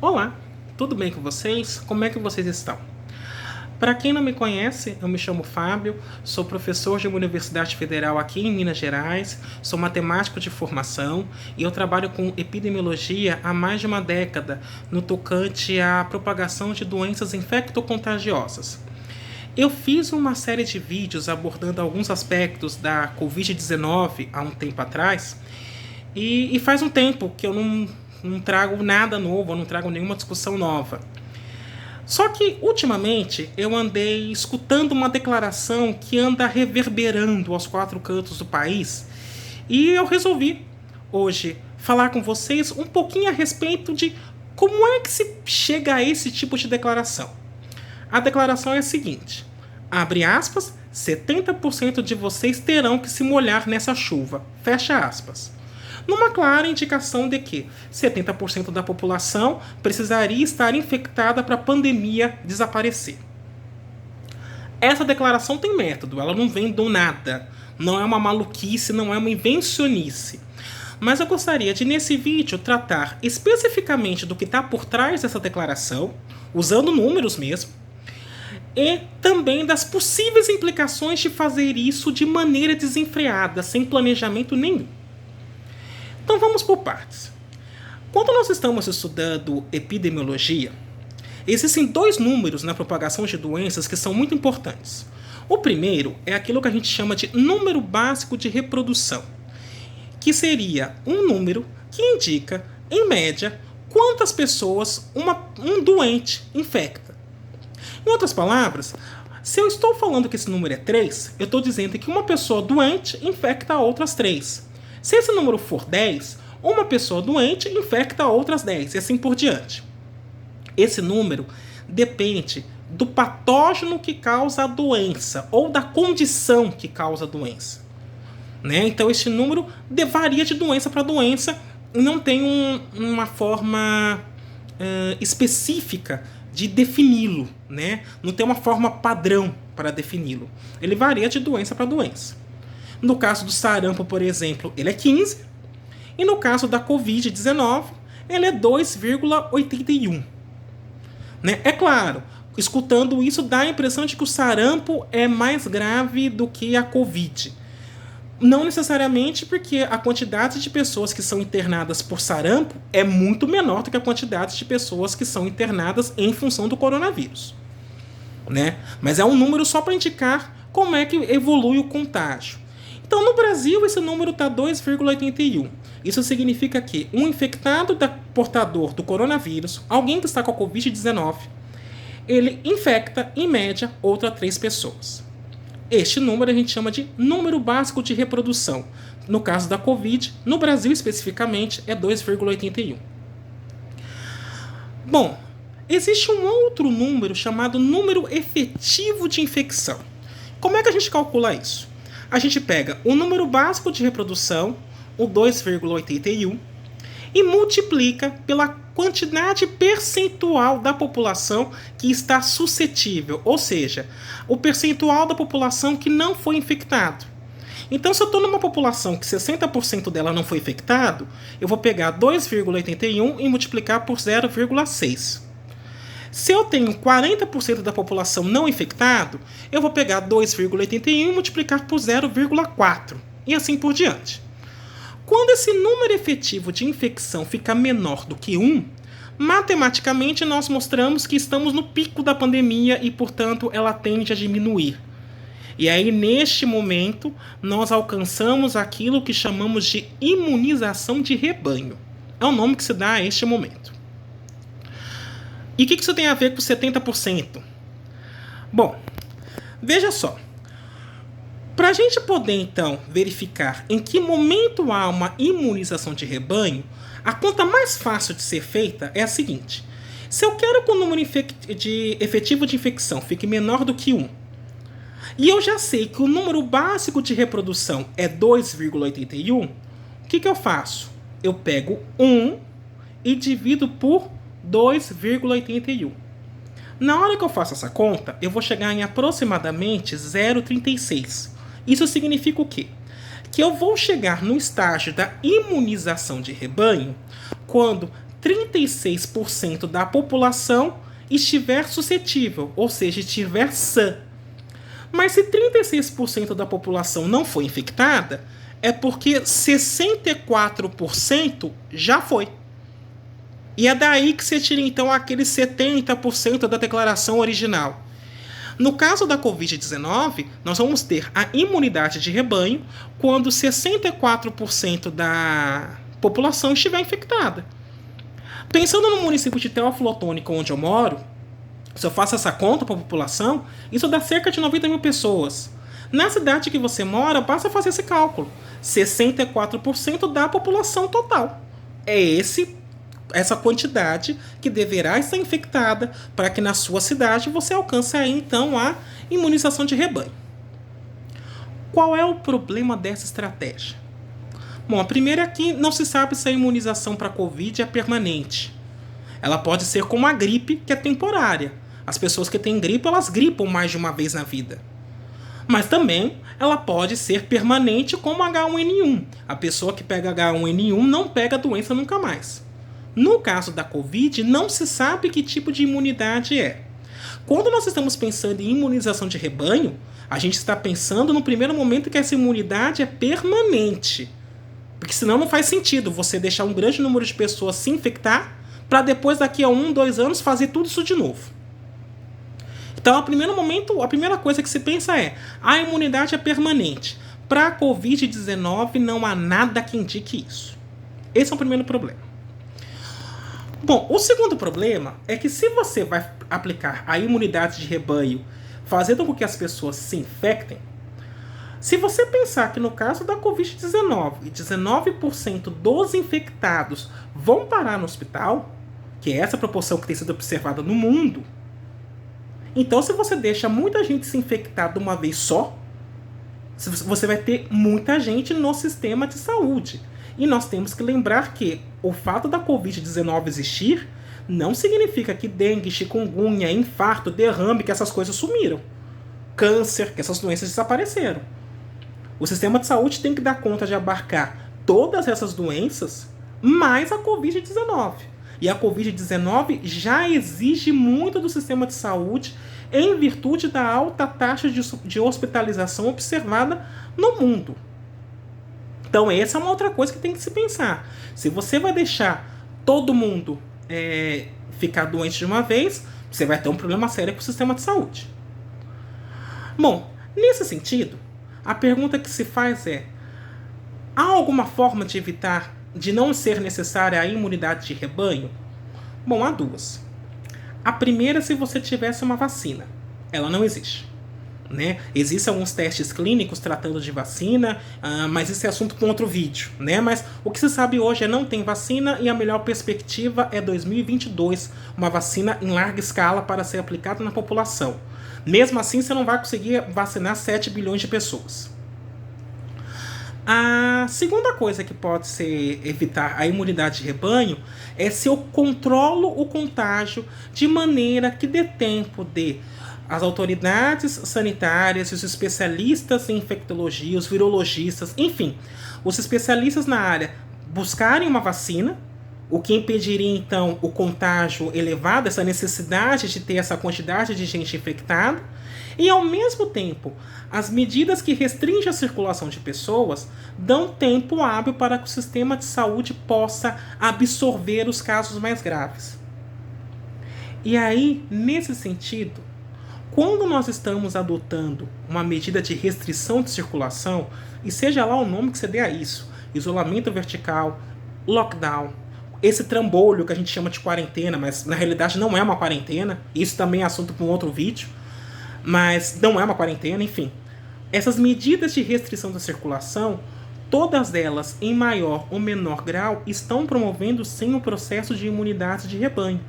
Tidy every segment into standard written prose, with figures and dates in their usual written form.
Olá, tudo bem com vocês? Como é que vocês estão? Para quem não me conhece, eu me chamo Fábio, sou professor de uma universidade federal aqui em Minas Gerais, sou matemático de formação e eu trabalho com epidemiologia há mais de uma década no tocante à propagação de doenças infectocontagiosas. Eu fiz uma série de vídeos abordando alguns aspectos da Covid-19 há um tempo atrás e faz um tempo que eu não trago nada novo, eu não trago nenhuma discussão nova. Só que, ultimamente, eu andei escutando uma declaração que anda reverberando aos quatro cantos do país e eu resolvi, hoje, falar com vocês um pouquinho a respeito de como é que se chega a esse tipo de declaração. A declaração é a seguinte, abre aspas, 70% de vocês terão que se molhar nessa chuva, fecha aspas. Numa clara indicação de que 70% da população precisaria estar infectada para a pandemia desaparecer. Essa declaração tem método, ela não vem do nada, não é uma maluquice, não é uma invencionice. Mas eu gostaria de, nesse vídeo, tratar especificamente do que está por trás dessa declaração, usando números mesmo, e também das possíveis implicações de fazer isso de maneira desenfreada, sem planejamento nenhum. Então vamos por partes. Quando nós estamos estudando epidemiologia, existem dois números na propagação de doenças que são muito importantes. O primeiro é aquilo que a gente chama de número básico de reprodução, que seria um número que indica, em média, quantas pessoas um doente infecta. Em outras palavras, se eu estou falando que esse número é 3, eu estou dizendo que uma pessoa doente infecta outras 3. Se esse número for 10, uma pessoa doente infecta outras 10 e assim por diante. Esse número depende do patógeno que causa a doença ou da condição que causa a doença. Então esse número varia de doença para doença e não tem uma forma específica de defini-lo. Não tem uma forma padrão para defini-lo. Ele varia de doença para doença. No caso do sarampo, por exemplo, ele é 15. E no caso da Covid-19, ele é 2,81. É claro, escutando isso dá a impressão de que o sarampo é mais grave do que a Covid. Não necessariamente, porque a quantidade de pessoas que são internadas por sarampo é muito menor do que a quantidade de pessoas que são internadas em função do coronavírus. Mas é um número só para indicar como é que evolui o contágio. Então, no Brasil, esse número está 2,81. Isso significa que um infectado portador do coronavírus, alguém que está com a Covid-19, ele infecta, em média, outras 3 pessoas. Este número a gente chama de número básico de reprodução. No caso da Covid, no Brasil especificamente, é 2,81. Bom, existe um outro número chamado número efetivo de infecção. Como é que a gente calcula isso? A gente pega o número básico de reprodução, o 2,81, e multiplica pela quantidade percentual da população que está suscetível, ou seja, o percentual da população que não foi infectado. Então, se eu estou numa população que 60% dela não foi infectado, eu vou pegar 2,81 e multiplicar por 0,6. Se eu tenho 40% da população não infectado, eu vou pegar 2,81 e multiplicar por 0,4 e assim por diante. Quando esse número efetivo de infecção fica menor do que 1, matematicamente nós mostramos que estamos no pico da pandemia e, portanto, ela tende a diminuir. E aí, neste momento, nós alcançamos aquilo que chamamos de imunização de rebanho. É o nome que se dá a este momento. E o que isso tem a ver com 70%? Bom, veja só. Para a gente poder, então, verificar em que momento há uma imunização de rebanho, a conta mais fácil de ser feita é a seguinte. Se eu quero que o número efetivo de infecção fique menor do que 1, e eu já sei que o número básico de reprodução é 2,81, o que eu faço? Eu pego 1 e divido por 2,81. Na hora que eu faço essa conta, eu vou chegar em aproximadamente 0,36. Isso significa o quê? Que eu vou chegar no estágio da imunização de rebanho quando 36% da população estiver suscetível, ou seja, estiver sã. Mas se 36% da população não foi infectada, é porque 64% já foi. E é daí que você tira então aqueles 70% da declaração original. No caso da Covid-19, nós vamos ter a imunidade de rebanho quando 64% da população estiver infectada. Pensando no município de Teófilo Otoni, onde eu moro, se eu faço essa conta para a população, isso dá cerca de 90 mil pessoas. Na cidade que você mora, basta fazer esse cálculo. 64% da população total. É essa quantidade que deverá estar infectada para que na sua cidade você alcance aí, então, a imunização de rebanho. Qual é o problema dessa estratégia? Bom, a primeira é que não se sabe se a imunização para a Covid é permanente. Ela pode ser como a gripe, que é temporária. As pessoas que têm gripe, elas gripam mais de uma vez na vida. Mas também ela pode ser permanente como H1N1. A pessoa que pega H1N1 não pega a doença nunca mais. No caso da Covid, não se sabe que tipo de imunidade é. Quando nós estamos pensando em imunização de rebanho, a gente está pensando no primeiro momento que essa imunidade é permanente. Porque senão não faz sentido você deixar um grande número de pessoas se infectar para depois, daqui a 1, 2 anos, fazer tudo isso de novo. Então, a primeira coisa que se pensa é: a imunidade é permanente. Para a Covid-19 não há nada que indique isso. Esse é o primeiro problema. Bom, o segundo problema é que se você vai aplicar a imunidade de rebanho fazendo com que as pessoas se infectem, se você pensar que no caso da Covid-19, 19% dos infectados vão parar no hospital, que é essa proporção que tem sido observada no mundo, então se você deixa muita gente se infectar de uma vez só, você vai ter muita gente no sistema de saúde. E nós temos que lembrar que o fato da Covid-19 existir não significa que dengue, chikungunya, infarto, derrame, que essas coisas sumiram. Câncer, que essas doenças desapareceram. O sistema de saúde tem que dar conta de abarcar todas essas doenças, mais a Covid-19. E a Covid-19 já exige muito do sistema de saúde em virtude da alta taxa de hospitalização observada no mundo. Então essa é uma outra coisa que tem que se pensar. Se você vai deixar todo mundo ficar doente de uma vez, você vai ter um problema sério com o sistema de saúde. Bom, nesse sentido, a pergunta que se faz é: há alguma forma de evitar de não ser necessária a imunidade de rebanho? Bom, há duas. A primeira, se você tivesse uma vacina. Ela não existe. Né? Existem alguns testes clínicos tratando de vacina, mas esse é assunto para outro vídeo. Né? Mas o que se sabe hoje é não tem vacina e a melhor perspectiva é 2022, uma vacina em larga escala para ser aplicada na população. Mesmo assim, você não vai conseguir vacinar 7 bilhões de pessoas. A segunda coisa que pode ser evitar a imunidade de rebanho é se eu controlo o contágio de maneira que dê tempo de as autoridades sanitárias, os especialistas em infectologia, os virologistas, enfim, os especialistas na área buscarem uma vacina, o que impediria então o contágio elevado, essa necessidade de ter essa quantidade de gente infectada, e ao mesmo tempo as medidas que restringem a circulação de pessoas dão tempo hábil para que o sistema de saúde possa absorver os casos mais graves. E aí, nesse sentido, quando nós estamos adotando uma medida de restrição de circulação, e seja lá o nome que você dê a isso, isolamento vertical, lockdown, esse trambolho que a gente chama de quarentena, mas na realidade não é uma quarentena, isso também é assunto para um outro vídeo, mas não é uma quarentena, enfim. Essas medidas de restrição da circulação, todas elas, em maior ou menor grau, estão promovendo sim o processo de imunidade de rebanho.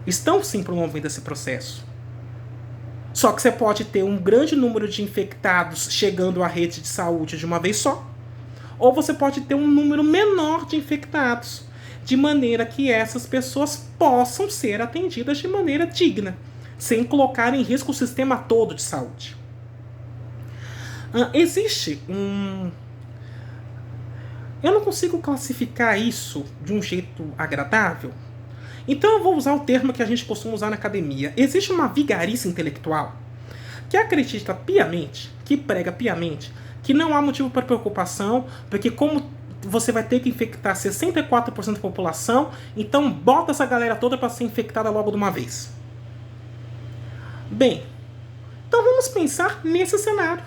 Estão sim promovendo esse processo. Só que você pode ter um grande número de infectados chegando à rede de saúde de uma vez só, ou você pode ter um número menor de infectados, de maneira que essas pessoas possam ser atendidas de maneira digna, sem colocar em risco o sistema todo de saúde. eu não consigo classificar isso de um jeito agradável. Então eu vou usar o termo que a gente costuma usar na academia. Existe uma vigarice intelectual que acredita piamente, que prega piamente, que não há motivo para preocupação, porque como você vai ter que infectar 64% da população, então bota essa galera toda para ser infectada logo de uma vez. Bem, então vamos pensar nesse cenário.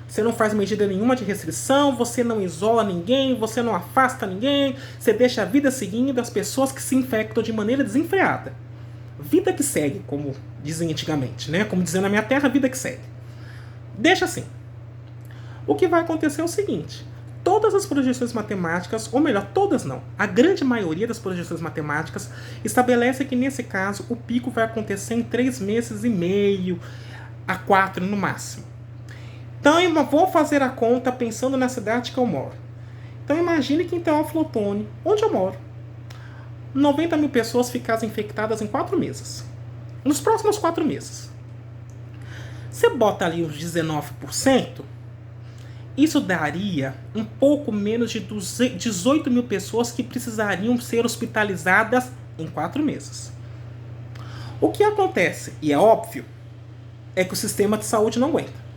Você não faz medida nenhuma de restrição, você não isola ninguém, você não afasta ninguém, você deixa a vida seguindo as pessoas que se infectam de maneira desenfreada. Vida que segue, como dizem antigamente, né? Como dizendo na minha terra, vida que segue. Deixa assim. O que vai acontecer é o seguinte: todas as projeções matemáticas, ou melhor, todas não, a grande maioria das projeções matemáticas estabelece que nesse caso o pico vai acontecer em 3 meses e meio a 4 no máximo. Então eu vou fazer a conta pensando na cidade que eu moro. Então imagine que em Teófilo Otoni, onde eu moro, 90 mil pessoas ficassem infectadas em 4 meses. Nos próximos 4 meses. Você bota ali os 19%, isso daria um pouco menos de 18 mil pessoas que precisariam ser hospitalizadas em 4 meses. O que acontece, e é óbvio, é que o sistema de saúde não aguenta.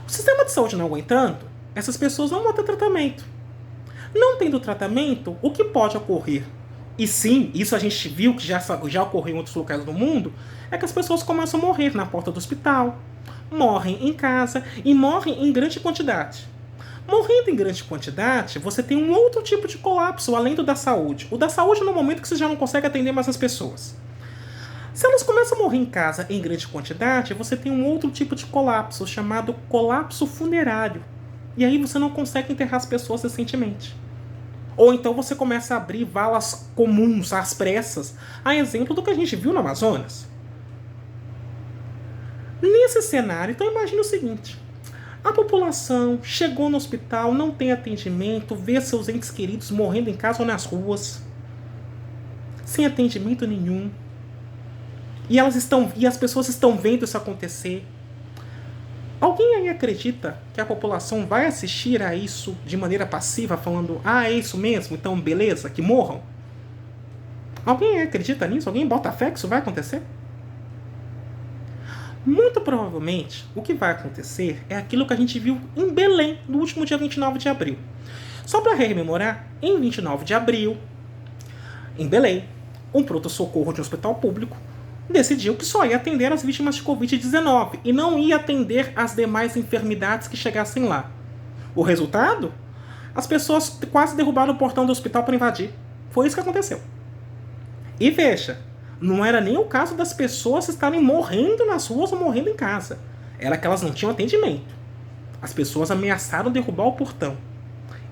O sistema de saúde não aguentando, essas pessoas não vão ter tratamento. Não tendo tratamento, o que pode ocorrer? E sim, isso a gente viu que já ocorreu em outros locais do mundo, é que as pessoas começam a morrer na porta do hospital, morrem em casa e morrem em grande quantidade. Morrendo em grande quantidade, você tem um outro tipo de colapso além do da saúde. O da saúde no momento que você já não consegue atender mais as pessoas. Se elas começam a morrer em casa em grande quantidade, você tem um outro tipo de colapso, chamado colapso funerário. E aí você não consegue enterrar as pessoas decentemente. Ou então você começa a abrir valas comuns, às pressas, a exemplo do que a gente viu no Amazonas. Nesse cenário, então imagine o seguinte: a população chegou no hospital, não tem atendimento, vê seus entes queridos morrendo em casa ou nas ruas, sem atendimento nenhum. E as pessoas estão vendo isso acontecer. Alguém aí acredita que a população vai assistir a isso de maneira passiva, falando, é isso mesmo, então beleza, que morram? Alguém aí acredita nisso? Alguém bota fé que isso vai acontecer? Muito provavelmente, o que vai acontecer é aquilo que a gente viu em Belém, no último dia 29 de abril. Só para rememorar, em 29 de abril, em Belém, um pronto-socorro de um hospital público decidiu que só ia atender as vítimas de Covid-19 e não ia atender as demais enfermidades que chegassem lá. O resultado? As pessoas quase derrubaram o portão do hospital para invadir. Foi isso que aconteceu. E veja, não era nem o caso das pessoas estarem morrendo nas ruas ou morrendo em casa. Era que elas não tinham atendimento. As pessoas ameaçaram derrubar o portão.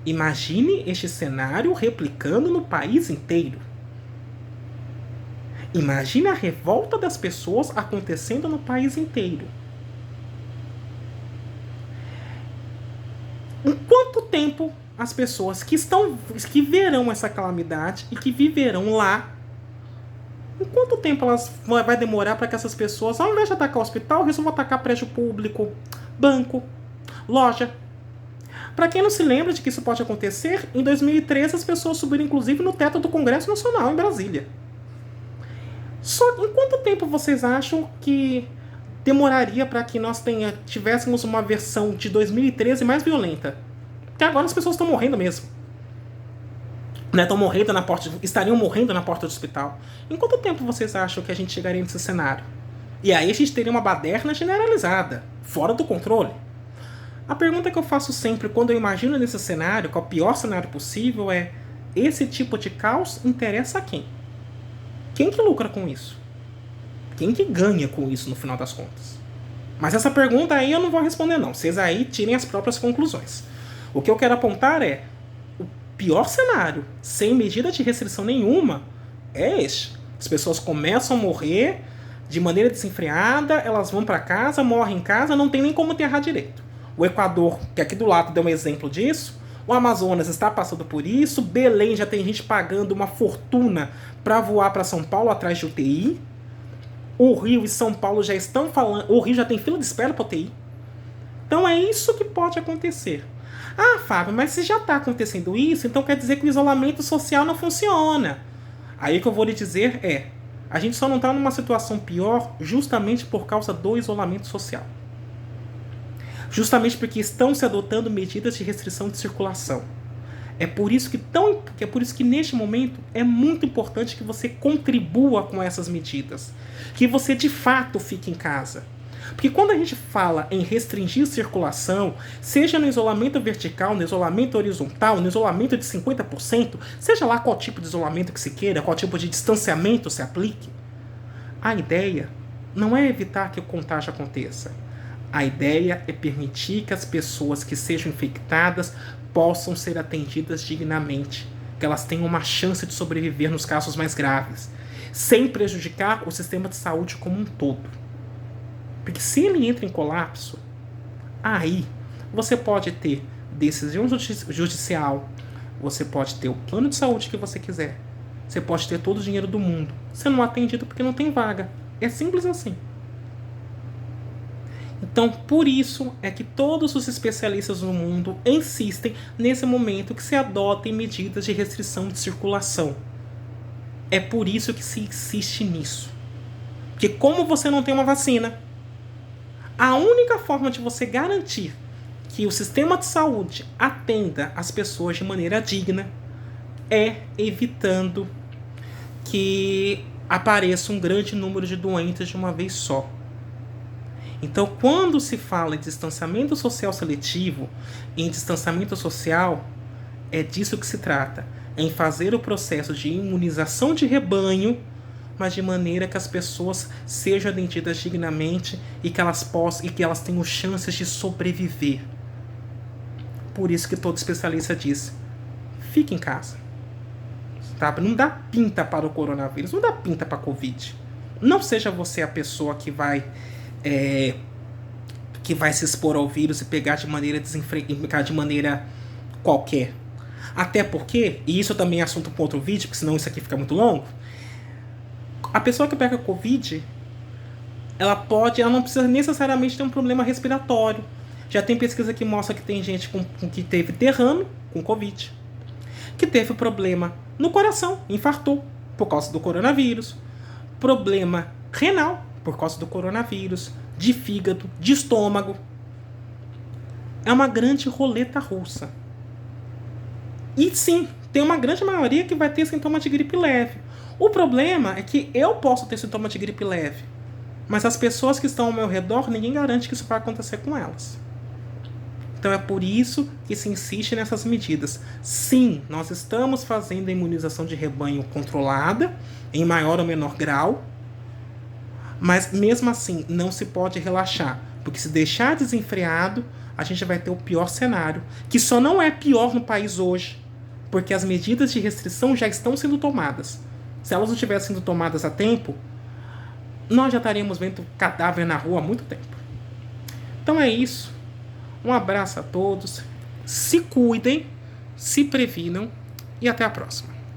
Imagine este cenário replicando no país inteiro. Imagine a revolta das pessoas acontecendo no país inteiro. Em quanto tempo as pessoas que verão essa calamidade e que viverão lá, em quanto tempo vai demorar para que essas pessoas, ao invés de atacar o hospital, resolvam atacar prédio público, banco, loja? Para quem não se lembra de que isso pode acontecer, em 2013 as pessoas subiram inclusive no teto do Congresso Nacional em Brasília. Só em quanto tempo vocês acham que demoraria para que nós tivéssemos uma versão de 2013 mais violenta? Porque agora as pessoas estão morrendo mesmo. Estariam morrendo na porta do hospital. Em quanto tempo vocês acham que a gente chegaria nesse cenário? E aí a gente teria uma baderna generalizada, fora do controle. A pergunta que eu faço sempre quando eu imagino nesse cenário, que é o pior cenário possível, é: esse tipo de caos interessa a quem? Quem que lucra com isso? Quem que ganha com isso no final das contas? Mas essa pergunta aí eu não vou responder não. Vocês aí tirem as próprias conclusões. O que eu quero apontar é: o pior cenário, sem medida de restrição nenhuma, é este. As pessoas começam a morrer de maneira desenfreada, elas vão para casa, morrem em casa, não tem nem como enterrar direito. O Equador, que aqui do lado deu um exemplo disso, o Amazonas está passando por isso, Belém já tem gente pagando uma fortuna para voar para São Paulo atrás de UTI. O Rio e São Paulo já estão falando, o Rio já tem fila de espera para UTI. Então é isso que pode acontecer. Ah, Fábio, mas se já está acontecendo isso, então quer dizer que o isolamento social não funciona. Aí o que eu vou lhe dizer é, a gente só não está numa situação pior justamente por causa do isolamento social. Justamente porque estão se adotando medidas de restrição de circulação. É por isso que neste momento é muito importante que você contribua com essas medidas, que você de fato fique em casa. Porque quando a gente fala em restringir circulação, seja no isolamento vertical, no isolamento horizontal, no isolamento de 50%, seja lá qual tipo de isolamento que se queira, qual tipo de distanciamento se aplique, a ideia não é evitar que o contágio aconteça. A ideia é permitir que as pessoas que sejam infectadas possam ser atendidas dignamente, que elas tenham uma chance de sobreviver nos casos mais graves, sem prejudicar o sistema de saúde como um todo. Porque se ele entra em colapso, aí você pode ter decisão judicial, você pode ter o plano de saúde que você quiser, você pode ter todo o dinheiro do mundo, você não é atendido porque não tem vaga. É simples assim. Então, por isso é que todos os especialistas no mundo insistem nesse momento que se adotem medidas de restrição de circulação. É por isso que se insiste nisso. Porque como você não tem uma vacina, a única forma de você garantir que o sistema de saúde atenda as pessoas de maneira digna é evitando que apareça um grande número de doentes de uma vez só. Então, quando se fala em distanciamento social seletivo, em distanciamento social, é disso que se trata, em fazer o processo de imunização de rebanho, mas de maneira que as pessoas sejam atendidas dignamente e que elas tenham chances de sobreviver. Por isso que todo especialista diz, fique em casa. Tá? Não dá pinta para o coronavírus, não dá pinta para a Covid. Não seja você a pessoa que vai se expor ao vírus e pegar de maneira qualquer. Até porque, e isso também é assunto para outro vídeo, porque senão isso aqui fica muito longo, a pessoa que pega Covid, ela não precisa necessariamente ter um problema respiratório. Já tem pesquisa que mostra que tem gente que teve derrame com Covid, que teve problema no coração, infartou por causa do coronavírus, problema renal por causa do coronavírus, de fígado, de estômago. É uma grande roleta russa. E sim, tem uma grande maioria que vai ter sintoma de gripe leve. O problema é que eu posso ter sintoma de gripe leve, mas as pessoas que estão ao meu redor, ninguém garante que isso vai acontecer com elas. Então é por isso que se insiste nessas medidas. Sim, nós estamos fazendo a imunização de rebanho controlada, em maior ou menor grau, mas mesmo assim não se pode relaxar, porque se deixar desenfreado, a gente vai ter o pior cenário, que só não é pior no país hoje, porque as medidas de restrição já estão sendo tomadas. Se elas não tivessem sido tomadas a tempo, nós já estaríamos vendo cadáver na rua há muito tempo. Então é isso. Um abraço a todos. Se cuidem, se previnam e até a próxima.